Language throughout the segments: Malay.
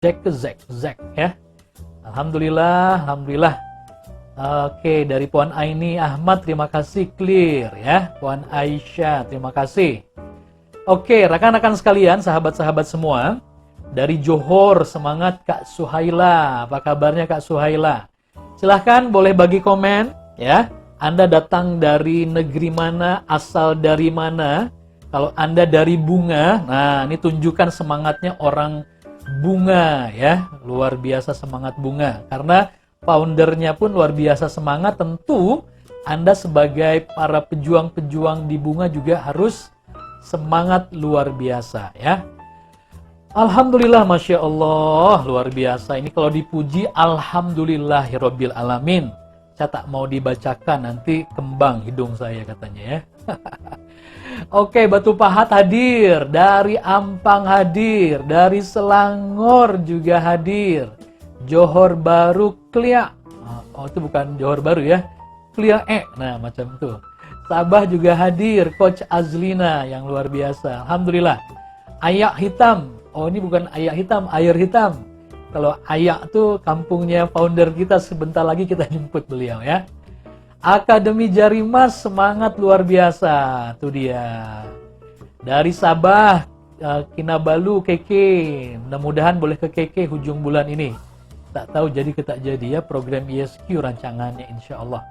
Zek ya. Alhamdulillah, alhamdulillah. Oke, dari Puan Aini Ahmad, terima kasih, clear ya. Puan Aisyah, terima kasih. Oke, rekan-rekan sekalian, sahabat-sahabat semua, dari Johor, semangat Kak Suhaila. Apa kabarnya Kak Suhaila? Silahkan boleh bagi komen ya. Anda datang dari negeri mana, asal dari mana. Kalau Anda dari Bunga, nah ini tunjukkan semangatnya orang Bunga ya. Luar biasa semangat Bunga. Karena foundernya pun luar biasa semangat, tentu Anda sebagai para pejuang-pejuang di Bunga juga harus semangat luar biasa ya. Alhamdulillah, Masya Allah, luar biasa. Ini kalau dipuji, Alhamdulillahirabbil alamin. Saya tak mau dibacakan, nanti kembang hidung saya katanya ya. Oke, Batu Pahat hadir, dari Ampang hadir, dari Selangor juga hadir. Johor Baru Klia. Oh, itu bukan Johor Baru ya. Klia nah macam itu. Sabah juga hadir, Coach Azlina yang luar biasa. Alhamdulillah. Ayak Hitam. Oh, ini bukan ayak hitam, air hitam. Kalau ayak tuh kampungnya founder kita, sebentar lagi kita jemput beliau ya. Akademi Jarimas, semangat luar biasa. Tuh dia. Dari Sabah, Kinabalu, Keke. Mudah-mudahan boleh ke Keke hujung bulan ini. Tak tahu jadi ke tak jadi ya, program ESQ rancangannya insya Allah.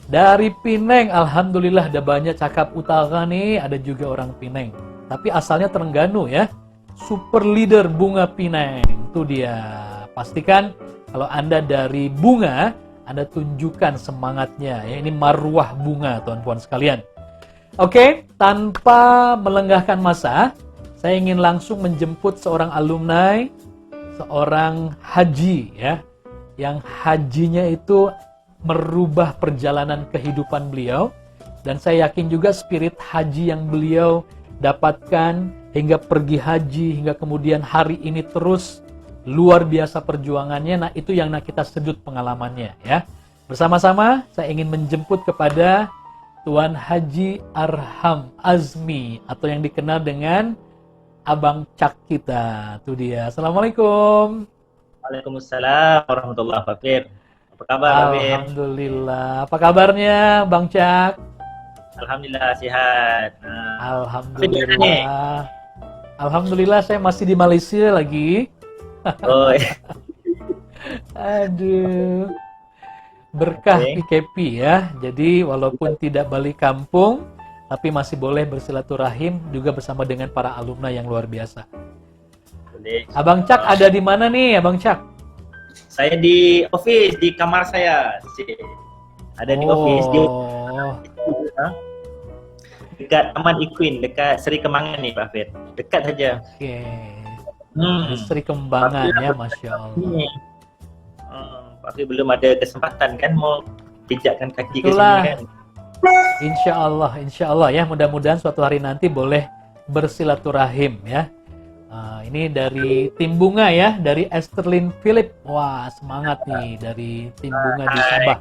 Dari Pineng, alhamdulillah ada banyak cakap utara nih, ada juga orang Pineng. Tapi asalnya Terengganu ya. Super leader Bunga Pineng, itu dia. Pastikan kalau Anda dari Bunga, Anda tunjukkan semangatnya ya. Ini marwah Bunga, tuan-tuan sekalian. Oke, tanpa melenggahkan masa, saya ingin langsung menjemput seorang alumni, seorang haji ya, yang hajinya itu merubah perjalanan kehidupan beliau, dan saya yakin juga spirit haji yang beliau dapatkan hingga pergi haji, hingga kemudian hari ini terus luar biasa perjuangannya. Nah, itu yang kita sedut pengalamannya ya. Bersama-sama saya ingin menjemput kepada Tuan Haji Arham Azmi, atau yang dikenal dengan Abang Cak kita. Itu dia. Assalamualaikum. Waalaikumsalam warahmatullahi wabarakatuh. Apa kabar, Abin? Alhamdulillah. Apa kabarnya, Bang Cak? Alhamdulillah sehat. Alhamdulillah. Alhamdulillah, saya masih di Malaysia lagi. Oh, Aduh. Berkah PKP ya. Jadi walaupun tidak balik kampung, tapi masih boleh bersilaturahim juga bersama dengan para alumni yang luar biasa. boleh. Abang Cak ada di mana nih, Abang Cak? Saya di office, di kamar saya. Ada di office di dekat Taman Equine, dekat Seri Kembangan nih, Pak Fir. Dekat saja. Oke. Seri Kembangan ya, Masya Allah. Pak Fir belum ada kesempatan kan mau pijakkan kaki ke Itulah. sini kan. Insya Allah ya, mudah-mudahan suatu hari nanti boleh bersilaturahim ya. Ini dari tim Bunga ya, dari Esterlin Philip. Wah, semangat nih dari tim Bunga di Sabah.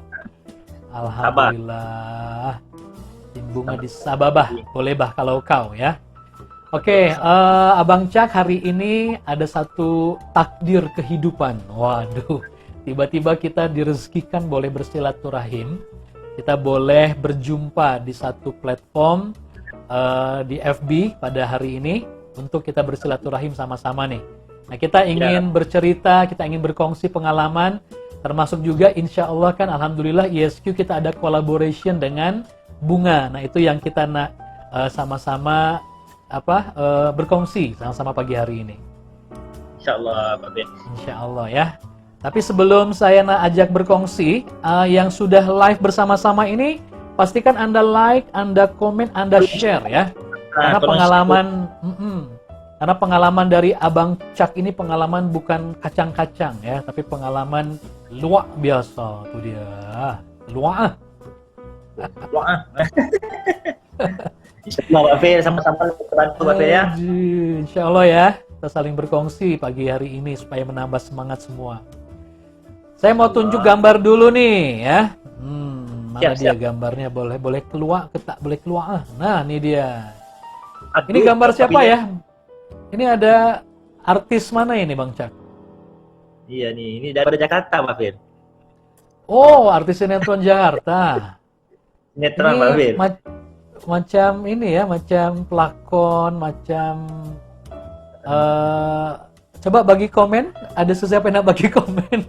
Alhamdulillah. Tim Bunga di Sabah, boleh bah kalau kau ya. Oke, Abang Cak, hari ini ada satu takdir kehidupan. Waduh, tiba-tiba kita direzekikan boleh bersilaturahim. Kita boleh berjumpa di satu platform di FB pada hari ini untuk kita bersilaturahim sama-sama nih. Nah, kita ingin bercerita, kita ingin berkongsi pengalaman, termasuk juga insya Allah kan alhamdulillah ESQ kita ada collaboration dengan Bunga. Nah, itu yang kita nak sama-sama berkongsi sama-sama pagi hari ini. Insya Allah, Pak Ben. Insya Allah ya. Tapi sebelum saya nak ajak berkongsi, yang sudah live bersama-sama ini, pastikan Anda like, Anda komen, Anda share ya. Karena pengalaman dari Abang Cak ini pengalaman bukan kacang-kacang ya, tapi pengalaman luar biasa. Itu dia. Luar. Insya Allah, Pak Fir, sama-sama bantu, Pak Fir ya. Insya Allah ya, kita saling berkongsi pagi hari ini supaya menambah semangat semua. Saya mau tunjuk gambar dulu nih ya. Mana dia gambarnya, boleh keluar, tak boleh keluar. Nah, ini dia. Ini gambar siapa ya? Ini ada artis mana ini, Bang Cak? Iya nih, ini daripada Jakarta Pak Fir. Oh, artis sinetron Jakarta. Sinetron Pak Ini Fir. macam ini ya, macam pelakon, macam eh coba bagi komen. Ada sesiapa yang nak bagi komen?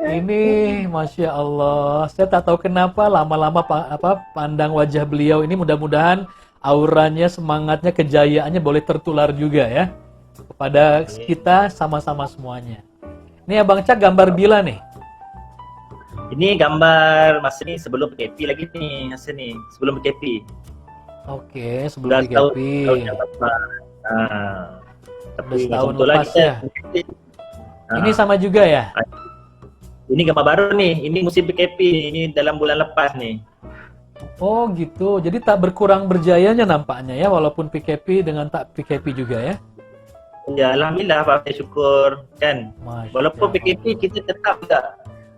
Ini, masya Allah. Saya tak tahu kenapa lama-lama pandang wajah beliau ini, mudah-mudahan auranya, semangatnya, kejayaannya boleh tertular juga ya kepada kita sama-sama semuanya. Ini Abang Cak gambar bila nih? Ini gambar masa ni sebelum PKP lagi nih, masa ni sebelum PKP. Oke, sebelum PKP. Tahun yang lepas. Tapi tahun kebetulan lepas ya. Ini sama juga ya? Ini gambar baru nih, ini musim PKP, ini dalam bulan lepas nih. Oh gitu, jadi tak berkurang berjayanya nampaknya ya, walaupun PKP dengan tak PKP juga ya? Ya, alhamdulillah Pak, saya syukur kan. Masya Walaupun Allah. PKP kita tetap juga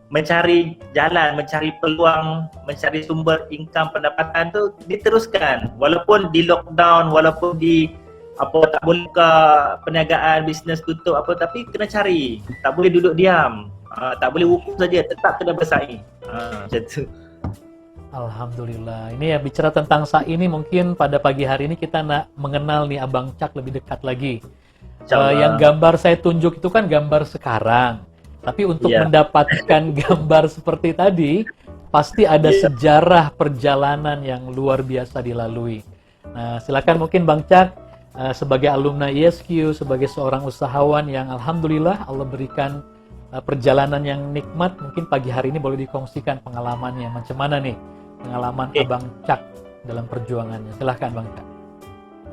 mencari jalan, mencari peluang, mencari sumber income pendapatan tu diteruskan. Walaupun di lockdown, walaupun di tak boleh buka perniagaan, bisnes tutup tapi kena cari. Tak boleh duduk diam. Tak boleh wukuf saja, tetap kena bersaing. Macam tu. Alhamdulillah. Ini ya, bicara tentang sa'i ini, mungkin pada pagi hari ini kita nak mengenal nih Abang Cak lebih dekat lagi. Yang gambar saya tunjuk itu kan gambar sekarang. Tapi untuk mendapatkan gambar seperti tadi, pasti ada sejarah perjalanan yang luar biasa dilalui. Nah, silakan mungkin Bang Cak sebagai alumni ISQ, sebagai seorang usahawan yang alhamdulillah Allah berikan perjalanan yang nikmat, mungkin pagi hari ini boleh dikongsikan pengalamannya. Macam mana nih pengalaman Abang Cak dalam perjuangannya? Silahkan Bang Cak.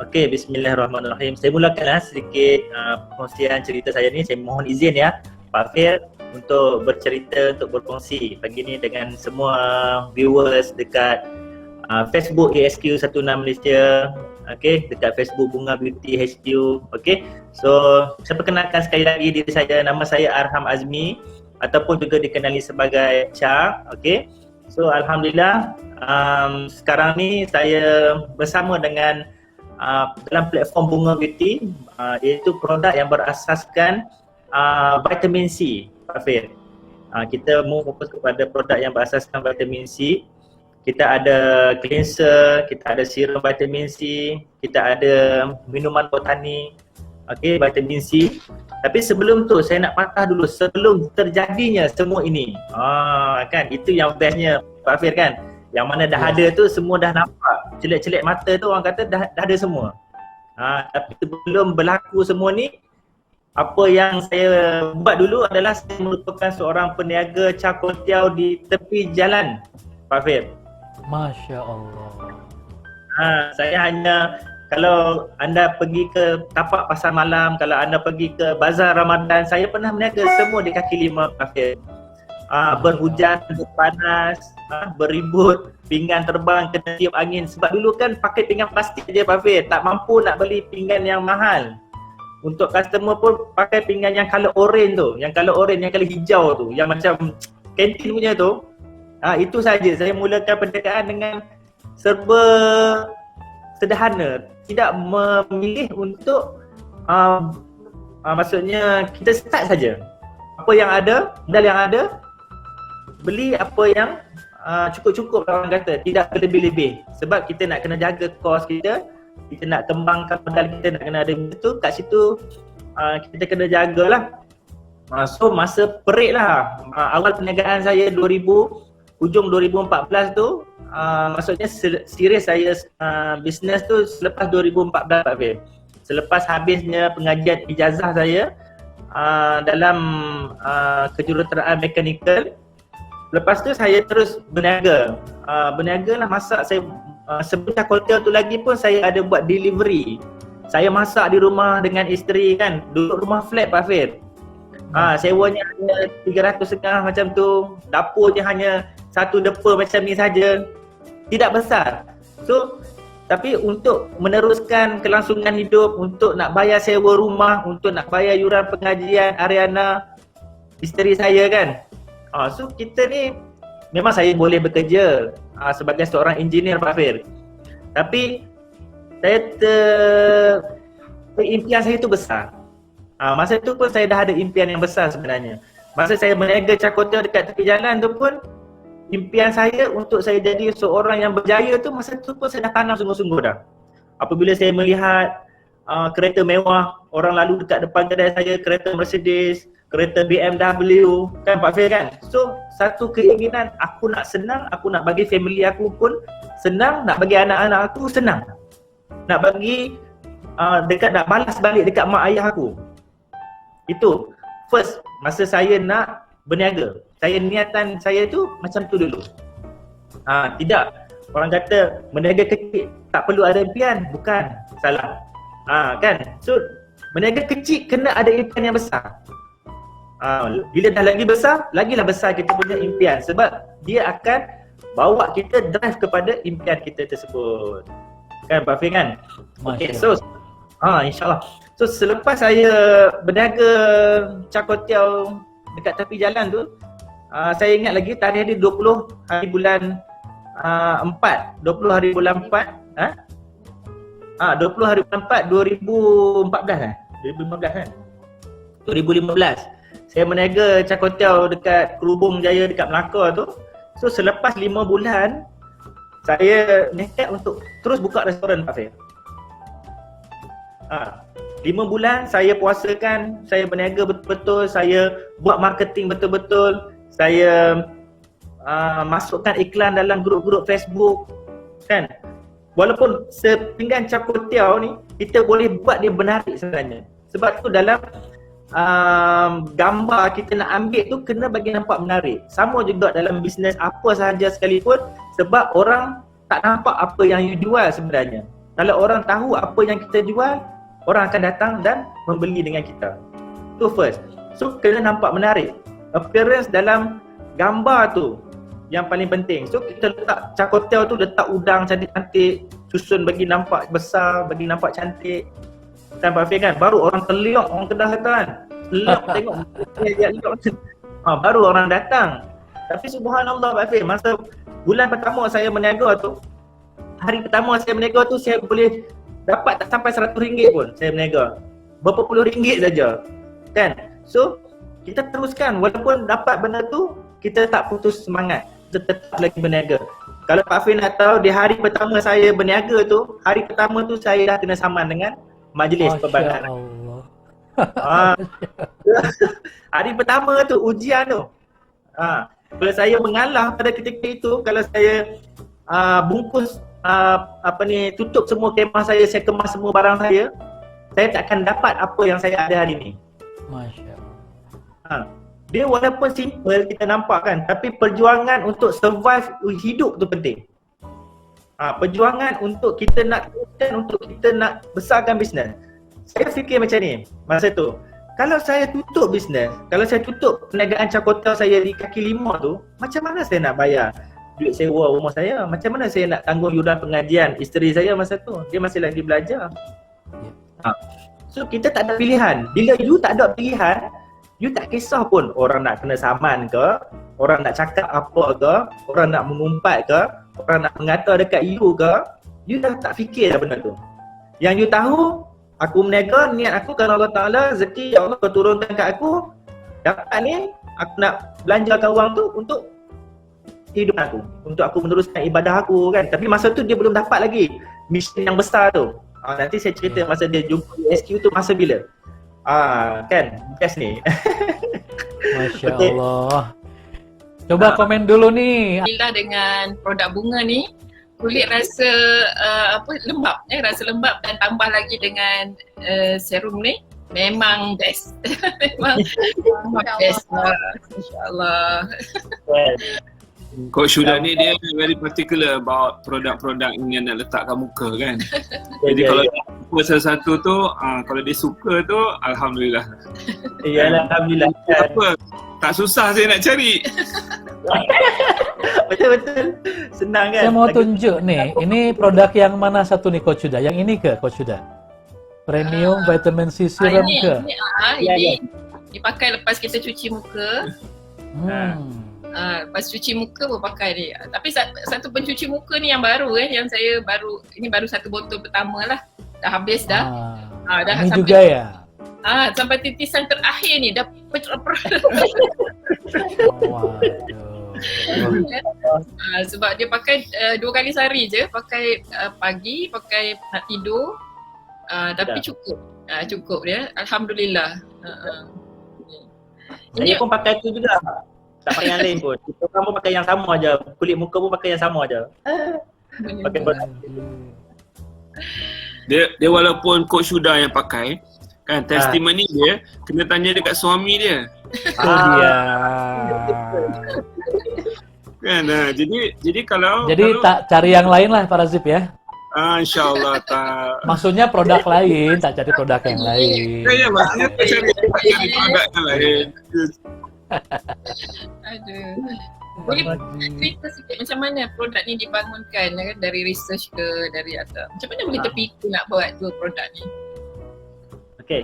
Okey, bismillahirrahmanirrahim. Saya mulakan sedikit perkongsian cerita saya ni. Saya mohon izin ya Pak Fir untuk bercerita, untuk berkongsi pagi ni dengan semua viewers dekat Facebook ASQ 16 Malaysia. Okey, dekat Facebook Bunga Beauty HQ. Okey. So, saya perkenalkan sekali lagi diri saya. Nama saya Arham Azmi ataupun juga dikenali sebagai Cak. Okey. So, alhamdulillah sekarang ni saya bersama dengan dalam platform Bunga Beauty, iaitu produk yang berasaskan vitamin C, Pak Fir. Kita mau fokus kepada produk yang berasaskan vitamin C. Kita ada cleanser, kita ada serum vitamin C, kita ada minuman botani, vitamin C. Tapi sebelum tu saya nak patah dulu, sebelum terjadinya semua ini. Kan itu yang bestnya Pak Fir kan. Yang mana dah ada tu semua dah nampak. Celik-celik mata tu orang kata dah ada semua. Tapi sebelum berlaku semua ni, apa yang saya buat dulu adalah saya merupakan seorang peniaga cakultiau di tepi jalan, Pak Fir. Masya Allah. Saya hanya, kalau anda pergi ke tapak pasar malam, kalau anda pergi ke bazar Ramadan, saya pernah berniaga semua di kaki lima, Pak Fir. Berhujan, berpanas, beribut, pinggan terbang, kena tiup angin. Sebab dulu kan pakai pinggan plastik je Pak Fir, tak mampu nak beli pinggan yang mahal. Untuk customer pun pakai pinggan yang colour orange tu, yang colour orange, yang colour hijau tu, yang macam kantin punya tu. Itu saja. Saya mulakan perniagaan dengan serba sederhana, tidak memilih untuk maksudnya kita start saja. Apa yang ada, modal yang ada, beli apa yang cukup-cukup orang kata, tidak berlebih-lebih. Sebab kita nak kena jaga kos kita nak kembangkan modal kita, nak kena ada itu, kat situ kita kena jagalah. So masa perik lah, awal perniagaan saya hujung 2014 tu, maksudnya serius saya bisnes tu selepas 2014 Pak Fir. Selepas habisnya pengajian ijazah saya dalam kejuruteraan mekanikal. Lepas tu saya terus berniaga. Berniaga lah, masak. Saya sebelum cakultiau tu lagi pun saya ada buat delivery. Saya masak di rumah dengan isteri kan. Duduk rumah flat Pak Fir. Sewanya hanya 300 macam tu. Dapurnya hanya satu depa macam ni saja. Tidak besar. So, tapi untuk meneruskan kelangsungan hidup, untuk nak bayar sewa rumah, untuk nak bayar yuran pengajian Ariana, isteri saya kan. So kita ni, memang saya boleh bekerja sebagai seorang engineer Pak Fir. Tapi saya impian saya tu besar. Masa tu pun saya dah ada impian yang besar sebenarnya. Masa saya berniaga Char dekat tepi jalan tu pun, impian saya untuk saya jadi seorang yang berjaya tu, masa tu pun saya dah tanam sungguh-sungguh dah. Apabila saya melihat kereta mewah, orang lalu dekat depan kedai saya, kereta Mercedes, kereta BMW, kan Pak Fir kan? So, satu keinginan aku nak senang, aku nak bagi family aku pun senang, nak bagi anak-anak aku senang. Nak bagi nak balas balik dekat mak ayah aku. Itu first masa saya nak berniaga. Niatan saya tu macam tu dulu. Tidak. Orang kata berniaga kecil tak perlu ada impian. Bukan. Salah. Kan? So, berniaga kecil kena ada impian yang besar. Bila dah lagi besar, lagilah besar kita punya impian. Sebab dia akan bawa kita drive kepada impian kita tersebut. Kan Pak Fir kan? Okay, so insyaAllah. So selepas saya berniaga Char Kway Teow dekat tepi jalan tu, saya ingat lagi tarikh dia 20 hari bulan 4. 20 hari bulan 4. 20 hari bulan 4 2014 kan? 2015 kan? 2015. Saya berniaga Char Kway Teow dekat Kerubung Jaya dekat Melaka tu. So selepas 5 bulan saya nekat untuk terus buka restoran Pak Fir. 5 bulan saya puasakan, saya berniaga betul-betul, saya buat marketing betul-betul, saya masukkan iklan dalam grup-grup Facebook, kan. Walaupun sepinggan Char Kway Teow ni kita boleh buat dia menarik sebenarnya. Sebab tu dalam gambar kita nak ambil tu kena bagi nampak menarik. Sama juga dalam bisnes apa sahaja sekalipun, sebab orang tak nampak apa yang you jual sebenarnya. Kalau orang tahu apa yang kita jual, orang akan datang dan membeli dengan kita. Tu first. So kena nampak menarik. Appearance dalam gambar tu yang paling penting. So kita letak Char Kway Teow tu, letak udang cantik-cantik, susun bagi nampak besar, bagi nampak cantik. Kan Pak Fir kan? Baru orang terliok, orang Kedah kata kan. Terliok tengok baru orang datang. Tapi subhanallah Pak Fir, masa bulan pertama saya berniaga tu, hari pertama saya berniaga tu, saya boleh dapat tak sampai RM100 pun saya berniaga. Berapa puluh ringgit saja. Kan? So, kita teruskan. Walaupun dapat benda tu, kita tak putus semangat. Kita tetap lagi berniaga. Kalau Pak Fir nak tahu, di hari pertama saya berniaga tu, hari pertama tu saya dah kena saman dengan Majlis Perbankan. Hari pertama tu, ujian tu. Kalau saya mengalah pada ketika itu, kalau saya bungkus tutup semua kemah saya kemas semua barang saya tak akan dapat apa yang saya ada hari ni. Masya Allah. Dia walaupun simple kita nampak kan, tapi perjuangan untuk survive hidup tu penting. Perjuangan untuk kita nak besarkan bisnes. Saya fikir macam ni masa tu. Kalau saya tutup bisnes, kalau saya tutup perniagaan Char Kway Teow saya di kaki lima tu, macam mana saya nak bayar duit sewa rumah saya? Macam mana saya nak tanggung yuran pengajian isteri saya masa tu? Dia masih lagi belajar. So kita tak ada pilihan. Bila you tak ada pilihan, you tak kisah pun orang nak kena saman ke, orang nak cakap apa ke, orang nak mengumpat ke, orang nak mengata dekat you ke, you dah tak fikir dah benda tu. Yang you tahu, aku berniaga, niat aku kerana Allah Ta'ala, rezeki ya Allah kau turunkan kat aku, dapat ni, aku nak belanjakan wang tu untuk hidup aku, untuk aku meneruskan ibadah aku kan. Tapi masa tu dia belum dapat lagi mission yang besar tu. Nanti saya cerita masa dia jumpa SQ tu masa bila. Kan, best ni. Masya Allah. Coba komen dulu nih. Alhamdulillah dengan produk bunga ni, kulit rasa lembap, rasa lembap, dan tambah lagi dengan serum ni, memang best. memang best. InsyaAllah. Coach Huda ni dia very particular about produk-produk yang nak letak kat muka kan. Jadi kalau dia suka salah satu tu, kalau dia suka tu, Alhamdulillah. Iyalah, Alhamdulillah. Apa? Tak susah saya nak cari. Betul-betul. Senang kan. Saya mau tunjuk nih, ini produk yang mana satu nih Coach Huda? Yang ini ke Coach Huda? Premium Vitamin C Serum ke? Ini dipakai lepas kita cuci muka. Lepas cuci muka baru pakai dia. Tapi satu pencuci muka ni yang baru yang ini baru satu botol pertama lah. Dah habis dah. Dah ini juga ya? Sampai titisan terakhir ni dah sebab dia pakai 2 kali sehari je, pakai pagi, pakai nak tidur. Tapi cukup. Cukup dia. Alhamdulillah. Saya pun pakai tu juga. Tak pakai yang lain pun. Kita orang pun pakai yang sama aja. Kulit muka pun pakai yang sama aja. Pakai dia walaupun Coach Huda yang pakai kan, testimoni dia kena tanya dekat suami dia. Dia. Kan, jadi kalau tak cari yang lain lah Pak Razif ya. InsyaAllah tak. Maksudnya produk lain, tak cari produk yang lain. Ya, maksudnya tak cari produk yang lain. Aduh. Boleh cerita sikit macam mana produk ni dibangunkan, kan? Dari research ke, dari apa? Macam mana boleh terfikir nak buat 2 produk ni? Okey.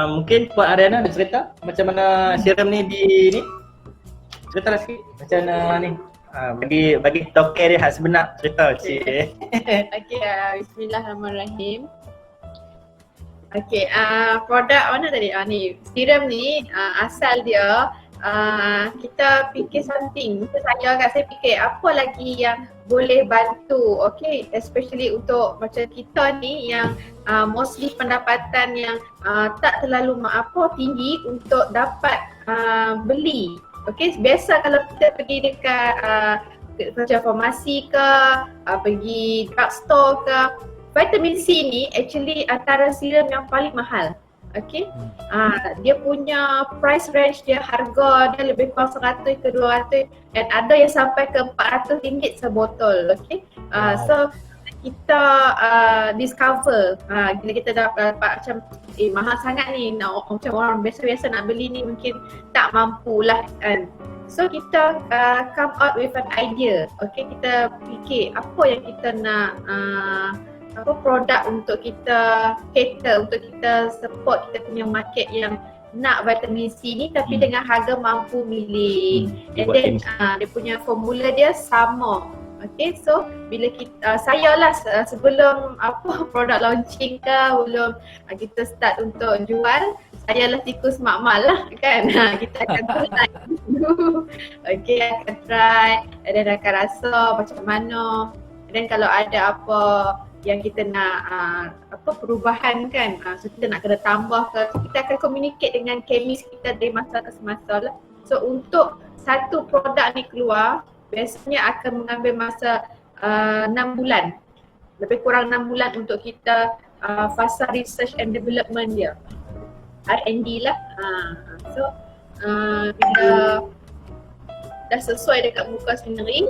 Mungkin Puan Ariana ada cerita macam mana serum ni ni? Ceritalah sikit macam mana ni. Bagi token dia hak sebenar cerita cik. Okey, bismillahirrahmanirrahim. Okey, produk mana tadi? Ni serum ni asal dia kita fikir something. Saya fikir apa lagi yang boleh bantu, okay, especially untuk macam kita ni yang mostly pendapatan yang tak terlalu tinggi untuk dapat beli. Okay, biasa kalau kita pergi dekat macam farmasi ke, pergi drugstore ke, vitamin C ni actually antara serum yang paling mahal. Okay, dia punya price range dia, harga dia lebih kurang 100 ke 200 dan ada yang sampai ke RM400 sebotol. Okay, so kita discover bila kita dapat macam mahal sangat ni, macam orang biasa-biasa nak beli ni mungkin tak mampu lah kan. So kita come out with an idea. Okay, kita fikir apa yang kita nak produk untuk kita cater, untuk kita support kita punya market yang nak vitamin C ni tapi dengan harga mampu milik. And then dia punya formula dia sama. Okay, so bila saya lah sebelum produk launching ke, belum kita start untuk jual, saya lah tikus mak-mak lah kan. Kita akan try dulu. Okay, akan try dan akan rasa macam mana. Dan kalau ada apa yang kita nak perubahan kan, so kita nak kena tambah ke, so kita akan communicate dengan chemist kita dari masa ke semasa lah. So untuk satu produk ni keluar biasanya akan mengambil masa 6 bulan, lebih kurang 6 bulan untuk kita fasa research and development dia, R&D lah. So bila dah sesuai dekat muka sendiri,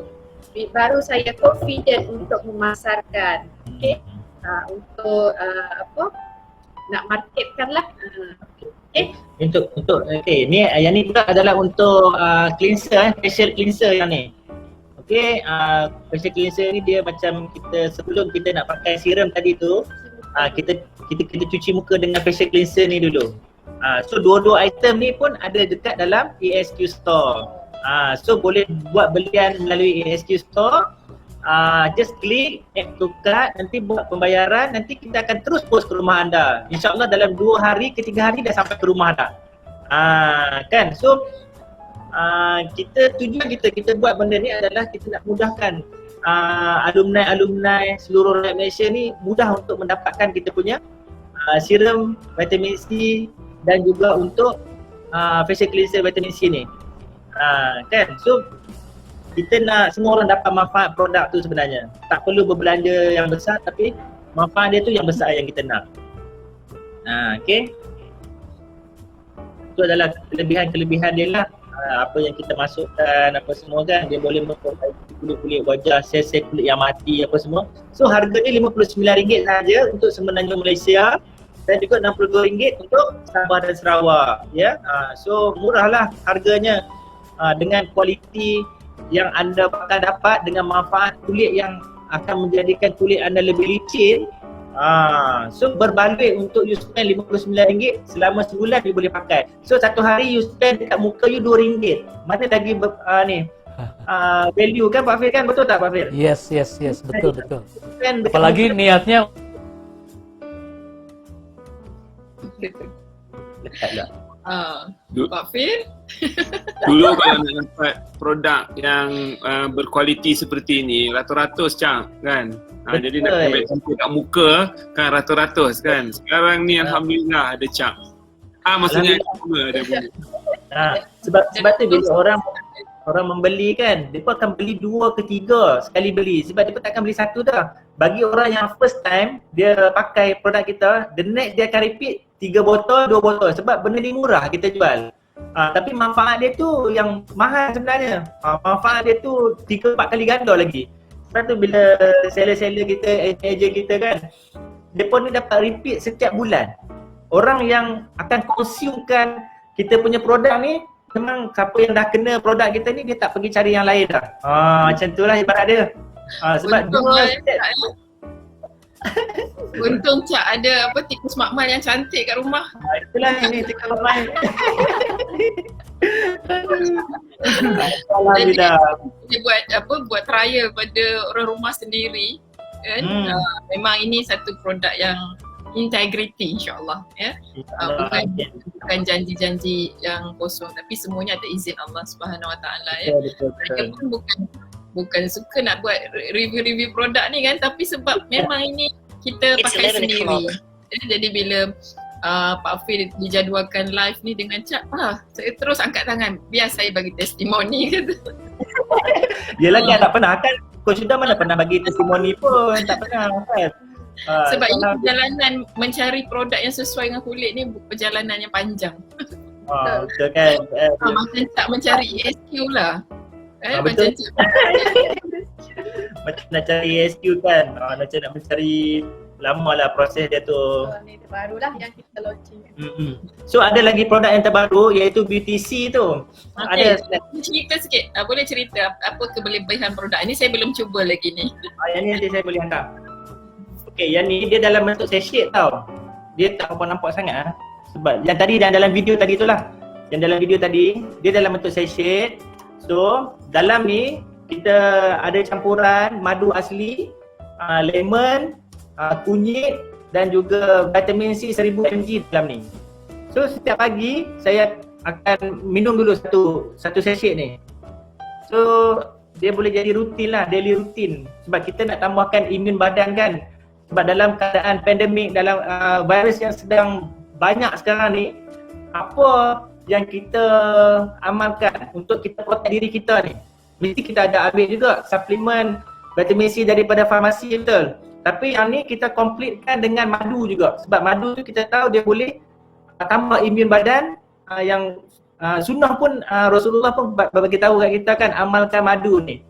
baru saya confident untuk memasarkan. Okay, untuk nak marketkan lah. Okay. Untuk ni yang ni pula adalah untuk cleanser, facial cleanser yang ni. Okay, facial cleanser ni dia macam kita sebelum kita nak pakai serum tadi tu, kita cuci muka dengan facial cleanser ni dulu. So dua-dua item ni pun ada dekat dalam ASQ Store. So boleh buat belian melalui ASQ Store. Just klik add to cart, nanti buat pembayaran, nanti kita akan terus post ke rumah anda. InsyaAllah dalam 2 hari ke 3 hari dah sampai ke rumah anda. Kan, so tujuan kita buat benda ni adalah kita nak mudahkan alumni seluruh rakyat Malaysia ni mudah untuk mendapatkan kita punya serum vitamin C dan juga untuk facial cleanser vitamin C ni. Kan, so kita nak semua orang dapat manfaat produk tu sebenarnya. Tak perlu berbelanja yang besar tapi manfaat dia tu yang besar yang kita nak. Okay. Itu adalah kelebihan dia lah. Apa yang kita masukkan, apa semua kan, dia boleh memperbaiki kulit-kulit wajah, sel-sel kulit yang mati, apa semua. So harga dia RM59 saja untuk semenanjung Malaysia dan juga RM62 untuk Sabah dan Sarawak. Ya, so murahlah harganya dengan kualiti yang anda akan dapat dengan manfaat kulit yang akan menjadikan kulit anda lebih licin. So berbalik untuk you spend RM59 selama sebulan you boleh pakai. So satu hari you spend dekat muka you RM2. Mana lagi value kan Pak Fir kan? Betul tak Pak Fir? Yes, betul. Apalagi niatnya gitu. Lekat tak? Pak Fir? Dulu kalau nak dapat produk yang berkualiti seperti ini, ratus-ratus Cang kan. Jadi nak ambil campur kat muka kan ratus-ratus kan. Sekarang ni Alhamdulillah ada Cang. Maksudnya ada bunga. Sebab tu bila orang membeli kan, mereka akan beli 2 ke 3 sekali beli. Sebab mereka takkan beli satu dah. Bagi orang yang first time dia pakai produk kita, the next dia akan repeat 3 botol, 2 botol. Sebab benda ni murah kita jual. Tapi manfaat dia tu yang mahal sebenarnya. Manfaat dia tu 3-4 kali ganda lagi. Sebab tu bila seller-seller kita, agent kita kan, mereka ni dapat repeat setiap bulan. Orang yang akan consumekan kita punya produk ni, memang siapa yang dah kena produk kita ni, dia tak pergi cari yang lain dah. Macam tu lah ibarat dia. Sebab Untung Cak ada tikus makmal yang cantik kat rumah. Itulah ini tikus makmal. Alhamdulillah. Dia buat trial pada orang rumah sendiri kan. Memang ini satu produk yang integrity insya-Allah ya. Bukan janji-janji yang kosong, tapi semuanya ada izin Allah Subhanahu Wa Taala ya. Saya pun bukan suka nak buat review-review produk ni kan, tapi sebab memang ini kita pakai sendiri. Jadi bila Pak Fir dijadualkan live ni dengan Cak, saya terus angkat tangan, biar saya bagi testimoni kata. Yelah kan tak pernah kan, Coach Huda mana pernah bagi testimoni pun, tak pernah kan. Sebab ini perjalanan mencari produk yang sesuai dengan kulit ni perjalanan yang panjang. Betul kan. Macam Cak mencari ESQ lah. Betul. Macam nak cari ESQ kan, macam nak mencari, lama lah proses dia tu. Ni terbaru lah yang kita launching. So ada lagi produk yang terbaru iaitu BTC tu. Okay. Cerita sikit, boleh cerita apa kelebihan produk ni? Saya belum cuba lagi ni. Yang ni nanti saya boleh hantar. Okay, yang ni dia dalam bentuk sachet tau. Dia tak nampak sangat sebab yang tadi dan dalam video tadi tu lah. Yang dalam video tadi, dia dalam bentuk sachet. So, dalam ni kita ada campuran madu asli, lemon, kunyit dan juga vitamin C 1000 mg dalam ni. So, setiap pagi saya akan minum dulu satu sachet ni. So, dia boleh jadi rutin lah, daily rutin. Sebab kita nak tambahkan imun badan kan. Sebab dalam keadaan pandemik, dalam virus yang sedang banyak sekarang ni, apa yang kita amalkan untuk kita protect diri kita ni, mesti kita ada ambil juga suplemen vitamin C daripada farmasi, betul. Tapi yang ni kita completekan dengan madu juga. Sebab madu tu kita tahu dia boleh tambah imun badan, yang sunnah pun Rasulullah pun bagi tahu kat kita kan, amalkan madu ni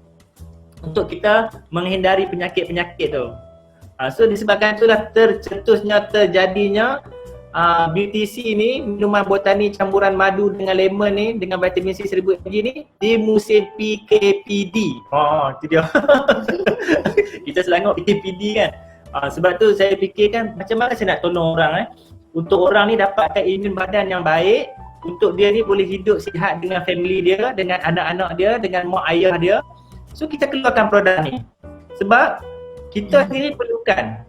untuk kita menghindari penyakit-penyakit tu. So disebabkan itulah terjadinya BTC ni, minuman botani campuran madu dengan lemon ni dengan vitamin C 1000 mg ni di musim PKPD. Itu dia. Kita Selangor PKPD kan. Sebab tu saya fikirkan macam mana saya nak tolong orang untuk orang ni dapatkan imun badan yang baik, untuk dia ni boleh hidup sihat dengan family dia, dengan anak-anak dia, dengan mak ayah dia. So kita keluarkan produk ni sebab kita sendiri perlukan.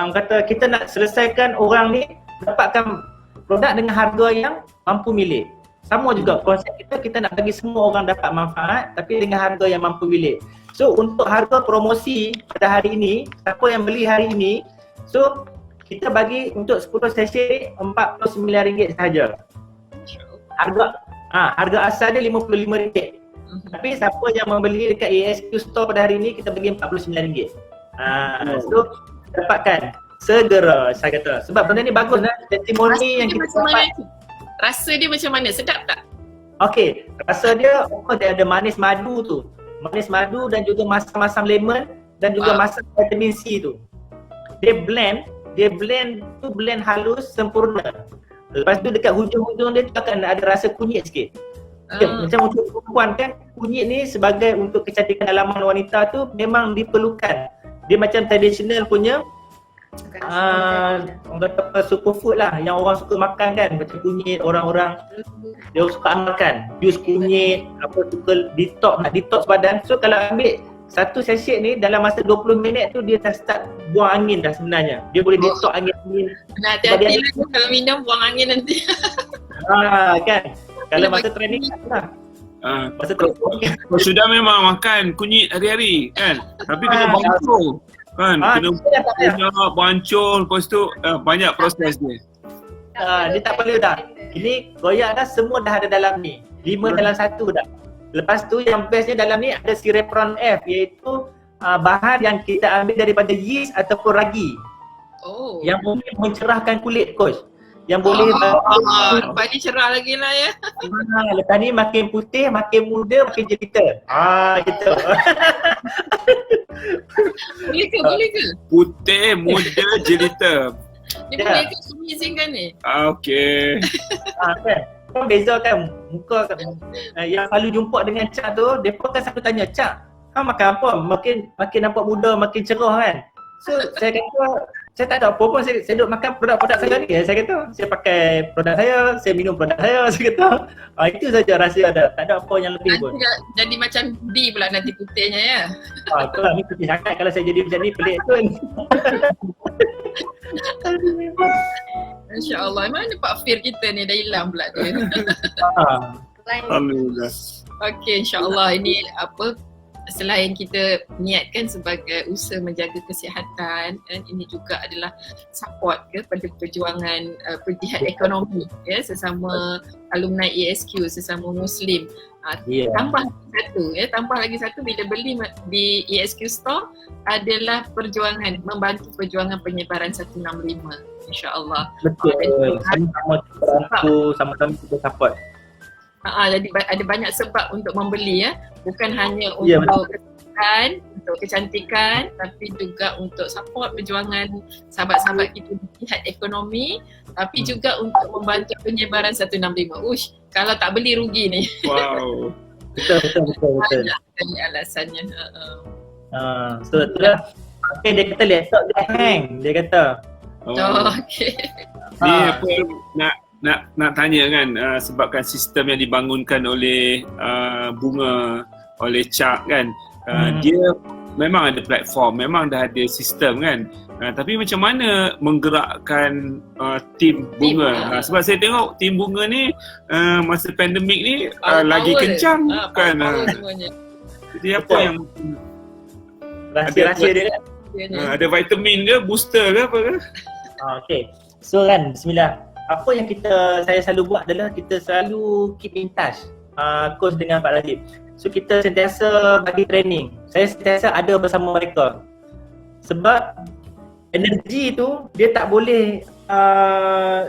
Kata kita nak selesaikan orang ni dapatkan produk dengan harga yang mampu milik. Sama juga konsep kita nak bagi semua orang dapat manfaat tapi dengan harga yang mampu milik. So untuk harga promosi pada hari ini, siapa yang beli hari ini, so kita bagi untuk 10 sachet RM49 sahaja. Harga asal dia RM55. Tapi siapa yang membeli dekat ASQ Store pada hari ini, kita bagi RM49. So dapatkan segera saya kata. Sebab benda ni bagus lah, testimoni yang kita dapat. Rasa dia macam mana? Sedap tak? Okey, rasa dia dia ada manis madu tu. Manis madu dan juga masam-masam lemon dan juga masam vitamin C tu. Dia blend halus sempurna. Lepas tu dekat hujung-hujung dia tu akan ada rasa kunyit sikit. Macam untuk perempuan kan, kunyit ni sebagai untuk kecantikan dalaman wanita tu memang diperlukan. Dia macam traditional punya orang kata superfood lah yang orang suka makan kan. Macam kunyit, orang-orang dia suka amalkan jus kunyit, apa suka detox, nak detox badan. So kalau ambil satu sachet ni dalam masa 20 minit tu dia dah start buang angin dah sebenarnya. Dia boleh detok angin. Kena hati-hati lah kalau minum buang angin nanti. Kan. Kalau masa training lah. Masa training. Sudah memang makan kunyit hari-hari kan. Tapi kena bancur. Kan, kena bancur, lepas tu banyak proses dia. Dia tak perlu dah. Ini goyak dah, semua dah ada dalam ni. 5 dalam 1 dah. Lepas tu yang bestnya dalam ni ada Sirepron F, iaitu bahan yang kita ambil daripada yeast ataupun ragi. Oh. Yang boleh mencerahkan kulit, coach. Yang boleh bagi cerah lagi lah ya. Lepas ni makin putih, makin muda, makin jelita. Gitu. Boleh ke? Putih, muda, jelita. Dia boleh ke sumi izinkan ni? Okey. Kan beza kan muka kan, yang selalu jumpa dengan Cak tu, depa kan selalu tanya, "Cak, kau makan apa? Makin nampak muda, makin cerah kan?" So saya kata, saya tak ada apa pun, saya duduk makan produk-produk saya ni. Saya kata, saya pakai produk saya minum produk saya kata. Itu saja rahsia ada, tak ada apa yang lebih pun. Nanti jadi macam D pula nanti putihnya ya. Itulah ni putih sangat kalau saya jadi macam ni, pelik tu. Masya Allah, mana Pak Fir kita ni dah hilang pula dia. Alhamdulillah. Okey, insyaAllah ini selain kita niatkan sebagai usaha menjaga kesihatan, ini juga adalah support pada perjuangan jihad ekonomi sesama alumni ESQ, sesama Muslim. Tambah lagi satu bila beli di ESQ Store adalah membantu perjuangan penyebaran 165, insya-Allah. Betul. Sama-sama kita support. Jadi ada banyak sebab untuk membeli bukan hanya untuk kesihatan, untuk kecantikan, tapi juga untuk support perjuangan sahabat-sahabat kita di jihad ekonomi, tapi juga untuk membantu penyebaran 165. Kalau tak beli rugi ni. Wow. Betul. Banyak alasannya. So itulah. Okay, dia kata laptop dia hang, dia kata. Okey. Ni apa nak tanya kan, sebabkan sistem yang dibangunkan oleh Bunga, oleh Cak kan, dia memang ada platform, memang dah ada sistem kan, tapi macam mana menggerakkan tim Bunga? Sebab saya tengok tim Bunga ni masa pandemik ni lagi kencang kan. Jadi apa yang rahsia dia kan? Ada vitamin ke, booster ke apa ke? Okay. So kan, bismillah. Apa yang saya selalu buat adalah kita selalu keep in touch coach dengan Pak Rajib. So kita sentiasa bagi training. Saya sentiasa ada bersama mereka. Sebab energi tu dia tak boleh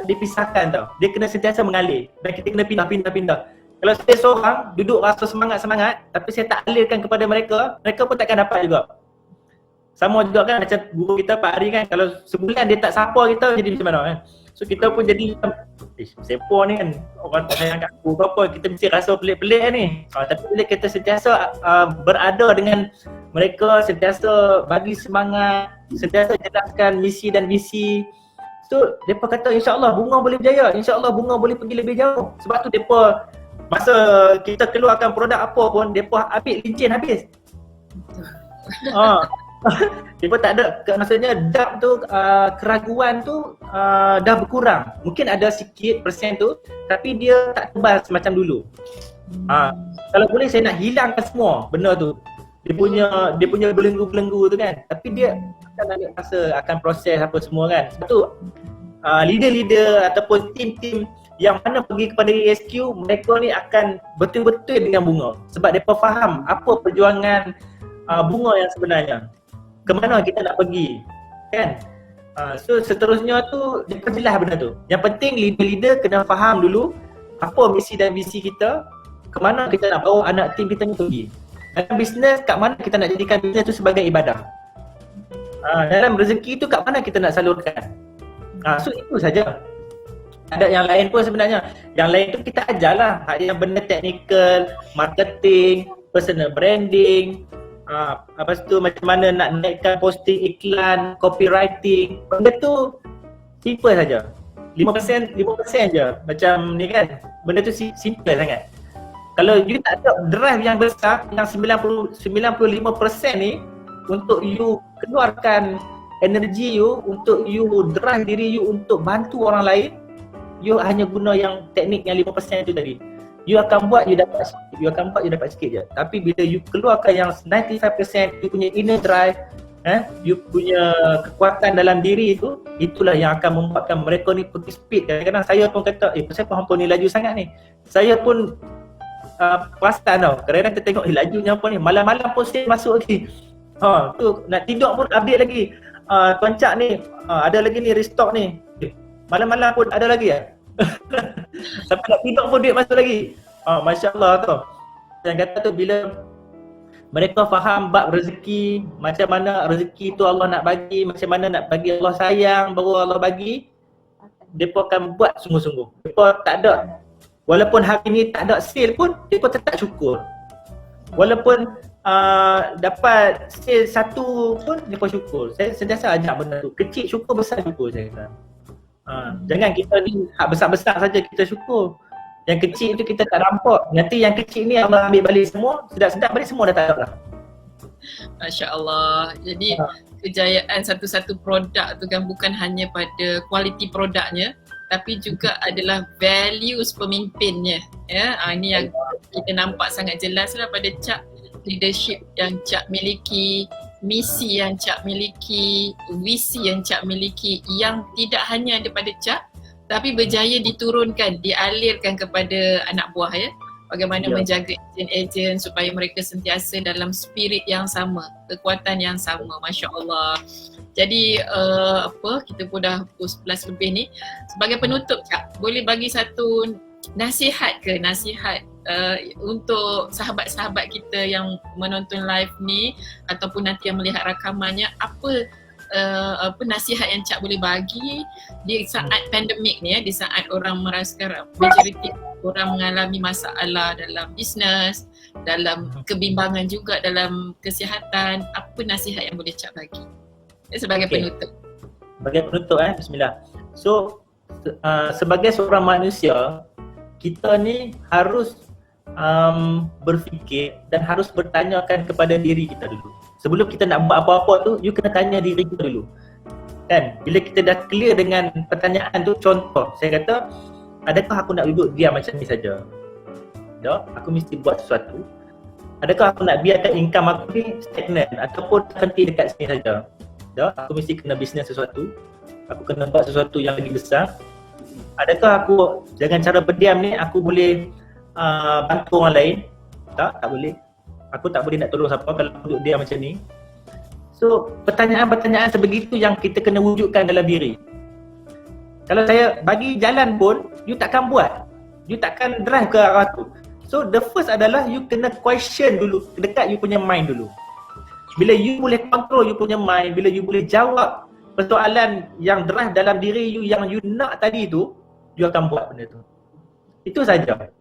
dipisahkan tau. Dia kena sentiasa mengalir dan kita kena pindah. Kalau saya seorang duduk rasa semangat tapi saya tak alirkan kepada mereka, mereka pun takkan dapat juga. Sama juga kan macam guru kita Pak Ari kan, kalau sebulan dia tak sapa kita jadi macam mana kan. So kita pun jadi siapa ni kan, orang tak sayang kat aku ke apa, kita mesti rasa pelik-pelik ni. Tapi bila kita sentiasa berada dengan mereka, sentiasa bagi semangat, sentiasa jelaskan misi dan visi, so mereka kata insyaAllah Bunga boleh berjaya, insyaAllah Bunga boleh pergi lebih jauh. Sebab tu mereka masa kita keluarkan produk apa pun, mereka ambil lincin habis. Mereka tak ada, maksudnya doubt tu, keraguan tu dah berkurang. Mungkin ada sikit persen tu, tapi dia tak tebal semacam dulu. Kalau boleh saya nak hilangkan semua benda tu. Dia punya belenggu-belenggu tu kan. Tapi dia akan ambil masa, akan proses apa semua kan. Sebab tu leader-leader ataupun tim-tim yang mana pergi kepada ESQ, mereka ni akan betul-betul dengan Bunga. Sebab mereka faham apa perjuangan Bunga yang sebenarnya. Kemana kita nak pergi kan. So seterusnya tu dia jelas benda tu. Yang penting leader-leader kena faham dulu apa misi dan visi kita, kemana kita nak bawa anak tim kita ni pergi. Dalam bisnes, kat mana kita nak jadikan bisnes tu sebagai ibadah. Dalam rezeki tu kat mana kita nak salurkan. So itu saja. Ada yang lain pun sebenarnya. Yang lain tu kita ajarlah yang benda teknikal, marketing, personal branding, lepas tu macam mana nak naikkan posting iklan, copywriting. Benda tu simple saja. 5% je macam ni kan. Benda tu simple sangat. Kalau you tak ada drive yang besar, yang 95% ni untuk you keluarkan energi you, untuk you drive diri you untuk bantu orang lain, you hanya guna yang teknik yang 5% tu tadi. You akan buat, you dapat sikit. You akan buat, you dapat sikit je. Tapi bila you keluarkan yang 95%, you punya inner drive, you punya kekuatan dalam diri tu, itulah yang akan membuatkan mereka ni pergi speed. Kadang-kadang saya pun kata, kenapa hampa ni laju sangat ni? Saya pun perasan tau. Kadang-kadang kita tengok, lajunya apa ni? Malam-malam pun saya masuk lagi. Tu nak tidur pun update lagi. Tuan Cak ni, ada lagi ni restock ni. Malam-malam pun ada lagi ya. Sampai nak tidur pun duit masuk lagi. Masya Allah tu. Yang kata tu bila mereka faham bab rezeki, macam mana rezeki tu Allah nak bagi, macam mana nak bagi, Allah sayang baru Allah bagi, mereka akan buat sungguh-sungguh. Mereka tak ada, walaupun hari ni tak ada sale pun, mereka tetap syukur. Walaupun dapat sale satu pun, mereka syukur. Saya sentiasa ajak benda tu, kecil syukur, besar syukur saya kata. Jangan kita ni hak besar-besar saja kita syukur. Yang kecil tu kita tak nampak. Nanti yang kecil ni Allah ambil balik semua, sedap-sedap balik semua dah tak ada lah. Masya Allah. Jadi kejayaan satu-satu produk tu kan bukan hanya pada kualiti produknya, tapi juga adalah values pemimpinnya. Ya, ini yang kita nampak sangat jelas lah pada Cak, leadership yang Cak miliki, misi yang Cak miliki, visi yang Cak miliki, yang tidak hanya daripada Cak tapi berjaya diturunkan, dialirkan kepada anak buah ya. Bagaimana menjaga ejen-ejen supaya mereka sentiasa dalam spirit yang sama, kekuatan yang sama. Masya Allah. Jadi kita pun dah pukul 11 lebih ni. Sebagai penutup Cak, boleh bagi satu nasihat untuk sahabat-sahabat kita yang menonton live ni ataupun nanti yang melihat rakamannya, apa nasihat yang Cak boleh bagi di saat pandemik ni ya, di saat orang merasakan majoriti orang mengalami masalah dalam bisnes, dalam kebimbangan juga dalam kesihatan, apa nasihat yang boleh Cak bagi sebagai penutup? Sebagai penutup bismillah. So sebagai seorang manusia, kita ni harus berfikir dan harus bertanyakan kepada diri kita dulu. Sebelum kita nak buat apa-apa tu, you kena tanya diri kita dulu. Kan? Bila kita dah clear dengan pertanyaan tu, contoh, saya kata, adakah aku nak duduk diam macam ni saja? Tak, aku mesti buat sesuatu. Adakah aku nak biarkan income aku ni stagnan ataupun terhenti dekat sini saja? Tak, aku mesti kena bisnes sesuatu. Aku kena buat sesuatu yang lebih besar. Adakah aku dengan cara berdiam ni aku boleh bantu orang lain? Tak boleh. Aku tak boleh nak tolong siapa kalau duduk diam macam ni. So pertanyaan-pertanyaan sebegitu yang kita kena wujudkan dalam diri. Kalau saya bagi jalan pun, you takkan buat. You takkan drive ke arah tu. So the first adalah you kena question dulu, dekat you punya mind dulu. Bila you boleh control you punya mind, bila you boleh jawab persoalan yang drive dalam diri you yang you nak tadi tu, you akan buat benda tu. Itu saja.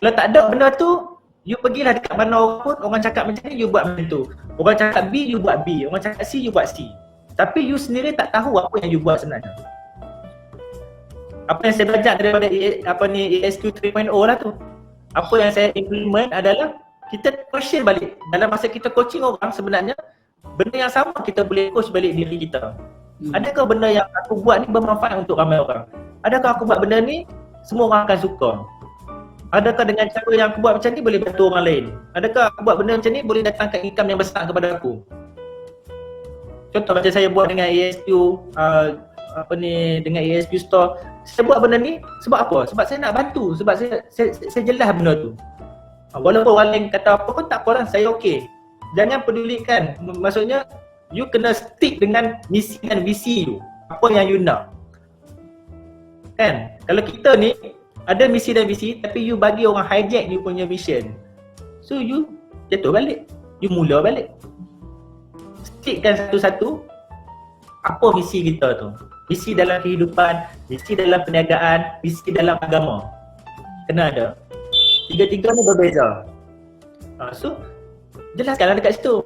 Kalau tak ada benda tu, you pergilah dekat mana orang pun, orang cakap macam ni, you buat macam tu. Orang cakap B, you buat B. Orang cakap C, you buat C. Tapi you sendiri tak tahu apa yang you buat sebenarnya. Apa yang saya belajar daripada ASQ 3.0 lah tu. Apa yang saya implement adalah kita question balik. Dalam masa kita coaching orang, sebenarnya benda yang sama kita boleh coach balik diri kita. Adakah benda yang aku buat ni bermanfaat untuk ramai orang? Adakah aku buat benda ni semua orang akan suka? Adakah dengan cara yang aku buat macam ni boleh bantu orang lain? Adakah aku buat benda macam ni boleh datangkan income yang besar kepada aku? Contoh macam saya buat dengan ASQ dengan ASQ Store. Saya buat benda ni sebab apa? Sebab saya nak bantu, sebab saya jelas benda tu. Walaupun orang lain kata apa pun tak apa lah, saya okey. Jangan pedulikan. Maksudnya you kena stick dengan misi dan visi you. Apa yang you nak. Kan? Kalau kita ni ada misi dan visi tapi you bagi orang hijack you punya mission, so you jatuh balik, you mula balik. Stickkan satu-satu apa misi kita tu. Misi dalam kehidupan, misi dalam perniagaan, misi dalam agama. Kena ada. Tiga-tiga ni berbeza. So jelaskanlah dekat situ.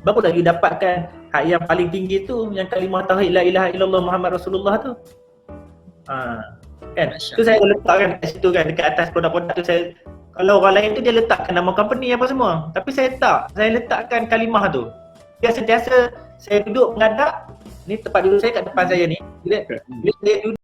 Barulah you dapatkan hak yang paling tinggi tu, yang kalimah tauhid la ilaha illallah Muhammad Rasulullah tu. Kan? Tu saya letakkan dekat situ kan, dekat atas produk-produk tu saya Kalau orang lain tu dia letakkan nama company apa semua. Tapi saya tak. Saya letakkan kalimah tu. Biar sentiasa saya duduk menghadap. Ni tempat duduk saya kat depan saya ni. Bila saya duduk